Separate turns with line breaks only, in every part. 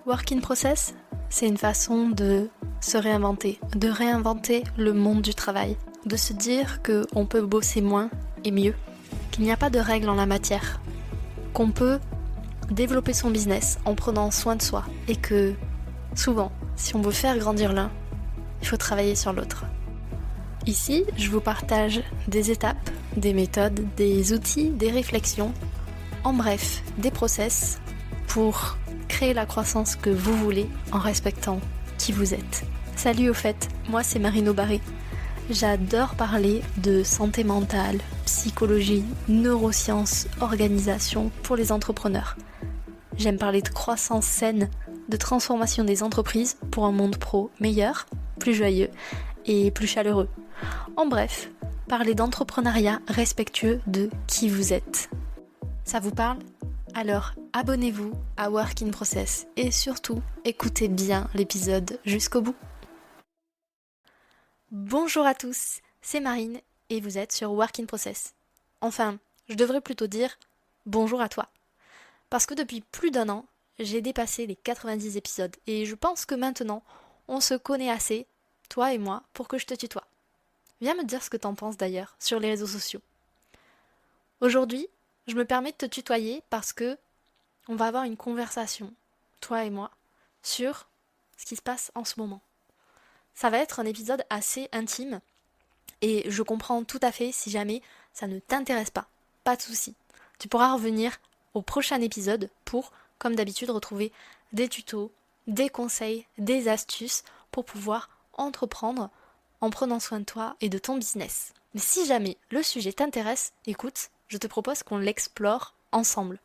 Work in process, c'est une façon de se réinventer, de réinventer le monde du travail, de se dire qu'on peut bosser moins et mieux, qu'il n'y a pas de règles en la matière, qu'on peut développer son business en prenant soin de soi et que souvent, si on veut faire grandir l'un, il faut travailler sur l'autre. Ici, je vous partage des étapes, des méthodes, des outils, des réflexions, en bref, des process pour créer la croissance que vous voulez en respectant qui vous êtes. Salut au fait, moi c'est Marino Barré. J'adore parler de santé mentale, psychologie, neurosciences, organisation pour les entrepreneurs. J'aime parler de croissance saine, de transformation des entreprises pour un monde pro meilleur, plus joyeux et plus chaleureux. En bref, parler d'entrepreneuriat respectueux de qui vous êtes. Ça vous parle ? Alors abonnez-vous à Work in Process et surtout écoutez bien l'épisode jusqu'au bout. Bonjour à tous, c'est Marine et vous êtes sur Work in Process. Enfin, je devrais plutôt dire bonjour à toi. Parce que depuis plus d'un an, j'ai dépassé les 90 épisodes et je pense que maintenant, on se connaît assez, toi et moi, pour que je te tutoie. Viens me dire ce que t'en penses d'ailleurs sur les réseaux sociaux. Aujourd'hui, je me permets de te tutoyer parce que on va avoir une conversation, toi et moi, sur ce qui se passe en ce moment. Ça va être un épisode assez intime et je comprends tout à fait si jamais ça ne t'intéresse pas. Pas de souci. Tu pourras revenir au prochain épisode pour, comme d'habitude, retrouver des tutos, des conseils, des astuces pour pouvoir entreprendre en prenant soin de toi et de ton business. Mais si jamais le sujet t'intéresse, écoute, je te propose qu'on l'explore ensemble.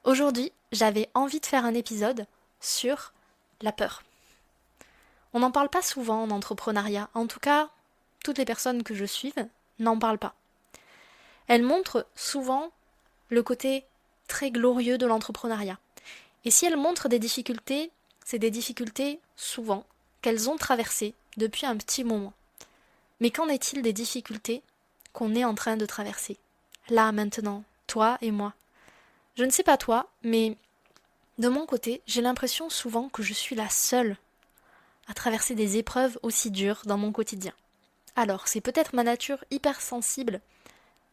Aujourd'hui, j'avais envie de faire un épisode sur la peur. On n'en parle pas souvent en entrepreneuriat, en tout cas, toutes les personnes que je suive n'en parlent pas. Elles montrent souvent le côté très glorieux de l'entrepreneuriat. Et si elles montrent des difficultés, c'est des difficultés souvent qu'elles ont traversées depuis un petit moment. Mais qu'en est-il des difficultés qu'on est en train de traverser ? Là, maintenant, toi et moi. Je ne sais pas toi, mais de mon côté, j'ai l'impression souvent que je suis la seule à traverser des épreuves aussi dures dans mon quotidien. Alors, c'est peut-être ma nature hypersensible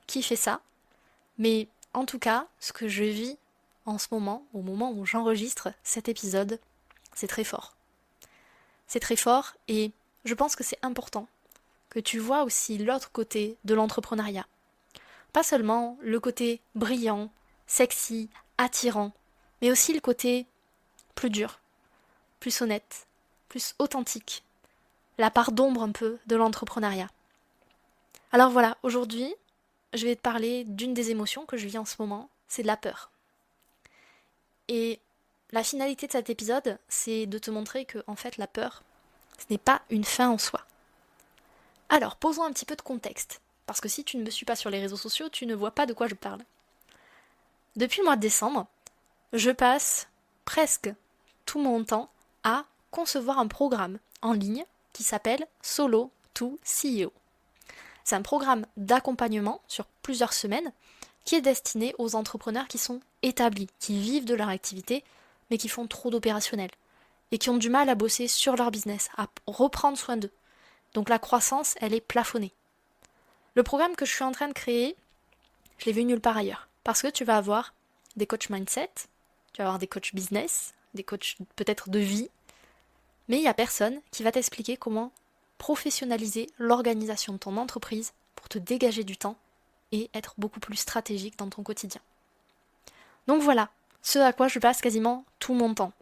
qui fait ça, mais en tout cas, ce que je vis en ce moment, au moment où j'enregistre cet épisode, c'est très fort. C'est très fort et je pense que c'est important que tu vois aussi l'autre côté de l'entrepreneuriat. Pas seulement le côté brillant, sexy, attirant, mais aussi le côté plus dur, plus honnête, plus authentique, la part d'ombre un peu de l'entrepreneuriat. Alors voilà, aujourd'hui, je vais te parler d'une des émotions que je vis en ce moment, c'est de la peur. Et la finalité de cet épisode, c'est de te montrer que, en fait, la peur, ce n'est pas une fin en soi. Alors, posons un petit peu de contexte, parce que si tu ne me suis pas sur les réseaux sociaux, tu ne vois pas de quoi je parle. Depuis le mois de décembre, je passe presque tout mon temps à concevoir un programme en ligne qui s'appelle Solo to CEO. C'est un programme d'accompagnement sur plusieurs semaines qui est destiné aux entrepreneurs qui sont établis, qui vivent de leur activité, mais qui font trop d'opérationnel et qui ont du mal à bosser sur leur business, à reprendre soin d'eux. Donc la croissance, elle est plafonnée. Le programme que je suis en train de créer, je l'ai vu nulle part ailleurs. Parce que tu vas avoir des coachs mindset, tu vas avoir des coachs business, des coachs peut-être de vie, mais il n'y a personne qui va t'expliquer comment professionnaliser l'organisation de ton entreprise pour te dégager du temps et être beaucoup plus stratégique dans ton quotidien. Donc voilà, ce à quoi je passe quasiment tout mon temps.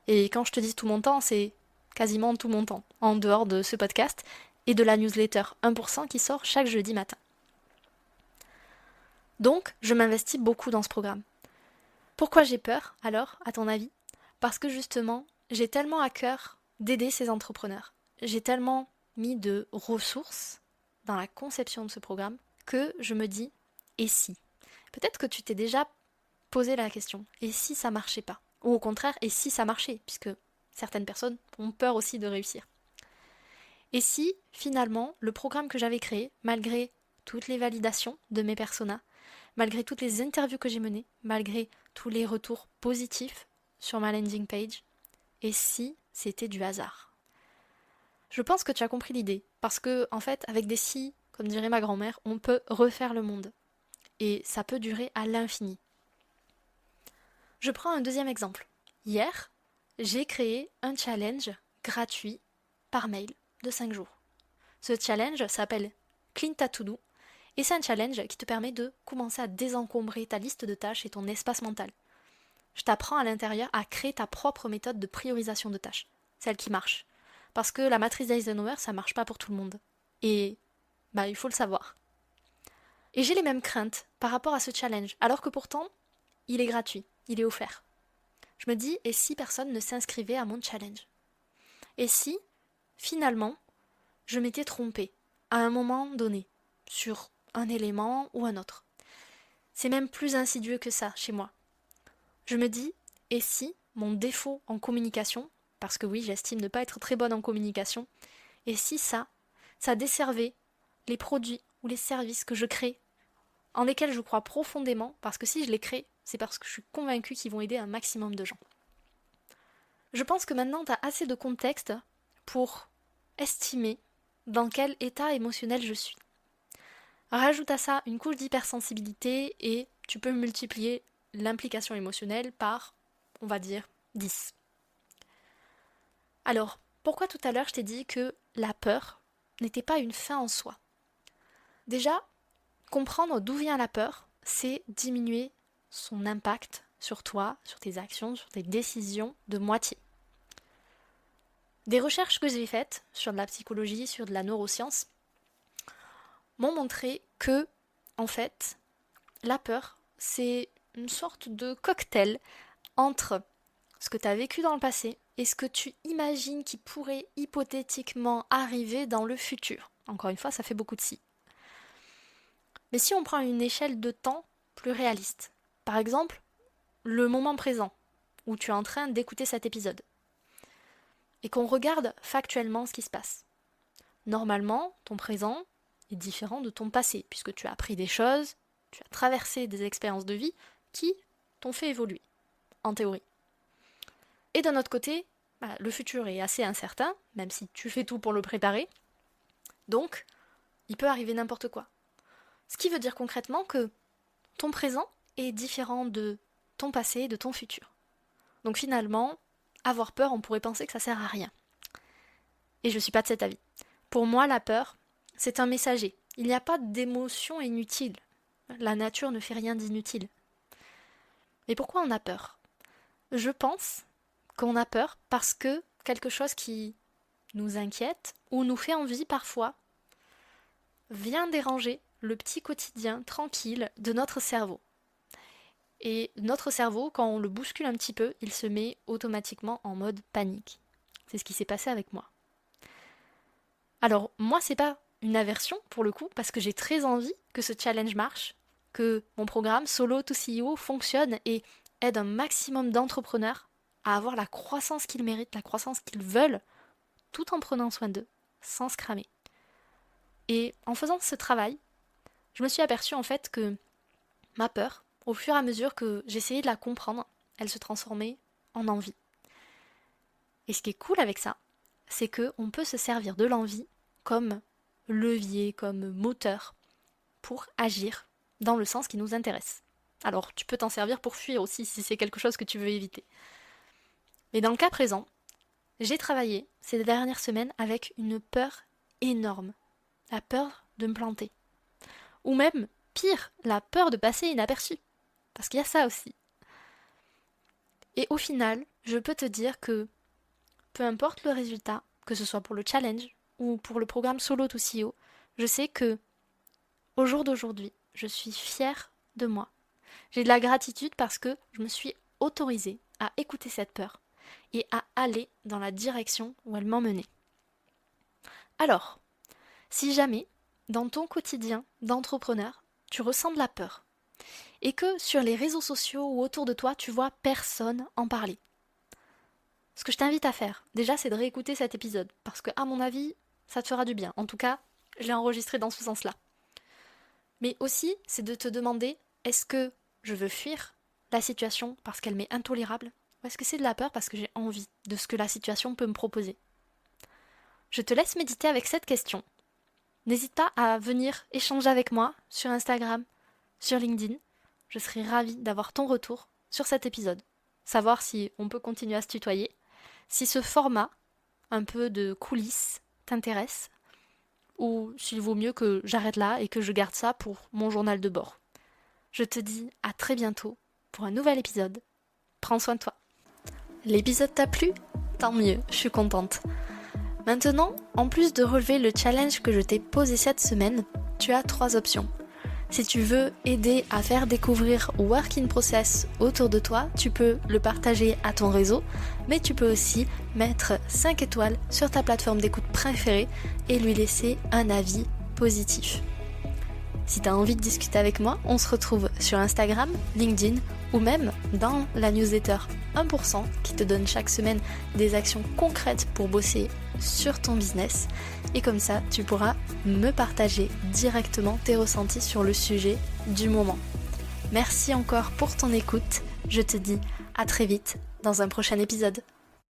Et quand je te dis tout mon temps, c'est quasiment tout mon temps, en dehors de ce podcast et de la newsletter 1% qui sort chaque jeudi matin. Donc, je m'investis beaucoup dans ce programme. Pourquoi j'ai peur, alors, à ton avis ? Parce que justement, j'ai tellement à cœur d'aider ces entrepreneurs. J'ai tellement mis de ressources dans la conception de ce programme que je me dis, et si ? Peut-être que tu t'es déjà posé la question, et si ça marchait pas ? Ou au contraire, et si ça marchait ? Puisque certaines personnes ont peur aussi de réussir. Et si, finalement, le programme que j'avais créé, malgré toutes les validations de mes personas, malgré toutes les interviews que j'ai menées, malgré tous les retours positifs, sur ma landing page? Et si c'était du hasard? Je pense que tu as compris l'idée, parce que, en fait, avec des si, comme dirait ma grand-mère, on peut refaire le monde. Et ça peut durer à l'infini. Je prends un deuxième exemple. Hier, j'ai créé un challenge gratuit par mail de 5 jours. Ce challenge s'appelle Clean ta To-Do et c'est un challenge qui te permet de commencer à désencombrer ta liste de tâches et ton espace mental. Je t'apprends à l'intérieur à créer ta propre méthode de priorisation de tâches, celle qui marche. Parce que la matrice d'Eisenhower, ça marche pas pour tout le monde. Et il faut le savoir. Et j'ai les mêmes craintes par rapport à ce challenge, alors que pourtant, il est gratuit, il est offert. Je me dis, et si personne ne s'inscrivait à mon challenge? Et si, finalement, je m'étais trompée à un moment donné, sur un élément ou un autre? C'est même plus insidieux que ça chez moi. Je me dis, et si mon défaut en communication, parce que oui, j'estime ne pas être très bonne en communication, et si ça desservait les produits ou les services que je crée, en lesquels je crois profondément, parce que si je les crée, c'est parce que je suis convaincue qu'ils vont aider un maximum de gens. Je pense que maintenant, tu as assez de contexte pour estimer dans quel état émotionnel je suis. Rajoute à ça une couche d'hypersensibilité et tu peux multiplier l'implication émotionnelle par, on va dire, 10. Alors, pourquoi tout à l'heure je t'ai dit que la peur n'était pas une fin en soi? Déjà, comprendre d'où vient la peur, c'est diminuer son impact sur toi, sur tes actions, sur tes décisions de moitié. Des recherches que j'ai faites sur de la psychologie, sur de la neuroscience, m'ont montré que, en fait, la peur, c'est une sorte de cocktail entre ce que tu as vécu dans le passé et ce que tu imagines qui pourrait hypothétiquement arriver dans le futur. Encore une fois, ça fait beaucoup de si. Mais si on prend une échelle de temps plus réaliste, par exemple, le moment présent, où tu es en train d'écouter cet épisode, et qu'on regarde factuellement ce qui se passe. Normalement, ton présent est différent de ton passé, puisque tu as appris des choses, tu as traversé des expériences de vie qui t'ont fait évoluer, en théorie. Et d'un autre côté, le futur est assez incertain, même si tu fais tout pour le préparer, donc il peut arriver n'importe quoi. Ce qui veut dire concrètement que ton présent est différent de ton passé et de ton futur. Donc finalement, avoir peur, on pourrait penser que ça sert à rien. Et je ne suis pas de cet avis. Pour moi, la peur, c'est un messager. Il n'y a pas d'émotion inutile. La nature ne fait rien d'inutile. Mais pourquoi on a peur? Je pense qu'on a peur parce que quelque chose qui nous inquiète ou nous fait envie parfois vient déranger le petit quotidien tranquille de notre cerveau. Et notre cerveau, quand on le bouscule un petit peu, il se met automatiquement en mode panique. C'est ce qui s'est passé avec moi. Alors, moi, c'est pas une aversion pour le coup, parce que j'ai très envie que ce challenge marche, que mon programme Solo to CEO fonctionne et aide un maximum d'entrepreneurs à avoir la croissance qu'ils méritent, la croissance qu'ils veulent, tout en prenant soin d'eux, sans se cramer. Et en faisant ce travail, je me suis aperçue en fait que ma peur, au fur et à mesure que j'essayais de la comprendre, elle se transformait en envie. Et ce qui est cool avec ça, c'est qu'on peut se servir de l'envie comme levier, comme moteur pour agir dans le sens qui nous intéresse. Alors, tu peux t'en servir pour fuir aussi si c'est quelque chose que tu veux éviter. Mais dans le cas présent, j'ai travaillé ces dernières semaines avec une peur énorme. La peur de me planter. Ou même, pire, la peur de passer inaperçu. Parce qu'il y a ça aussi. Et au final, je peux te dire que peu importe le résultat, que ce soit pour le challenge ou pour le programme Solo to CEO, je sais que au jour d'aujourd'hui, je suis fière de moi. J'ai de la gratitude parce que je me suis autorisée à écouter cette peur et à aller dans la direction où elle m'emmenait. Alors, si jamais, dans ton quotidien d'entrepreneur, tu ressens de la peur et que sur les réseaux sociaux ou autour de toi, tu vois personne en parler, ce que je t'invite à faire, déjà, c'est de réécouter cet épisode parce que, à mon avis, ça te fera du bien. En tout cas, je l'ai enregistré dans ce sens-là. Mais aussi, c'est de te demander, est-ce que je veux fuir la situation parce qu'elle m'est intolérable, ou est-ce que c'est de la peur parce que j'ai envie de ce que la situation peut me proposer? Je te laisse méditer avec cette question. N'hésite pas à venir échanger avec moi sur Instagram, sur LinkedIn. Je serai ravie d'avoir ton retour sur cet épisode. Savoir si on peut continuer à se tutoyer, si ce format, un peu de coulisses, t'intéresse, ou s'il vaut mieux que j'arrête là et que je garde ça pour mon journal de bord. Je te dis à très bientôt pour un nouvel épisode. Prends soin de toi. L'épisode t'a plu? Tant mieux, je suis contente. Maintenant, en plus de relever le challenge que je t'ai posé cette semaine, tu as 3 options. Si tu veux aider à faire découvrir Work in Process autour de toi, tu peux le partager à ton réseau, mais tu peux aussi mettre 5 étoiles sur ta plateforme d'écoute préférée et lui laisser un avis positif. Si tu as envie de discuter avec moi, on se retrouve sur Instagram, LinkedIn ou même dans la newsletter 1% qui te donne chaque semaine des actions concrètes pour bosser sur ton business. Et comme ça, tu pourras me partager directement tes ressentis sur le sujet du moment. Merci encore pour ton écoute. Je te dis à très vite dans un prochain épisode.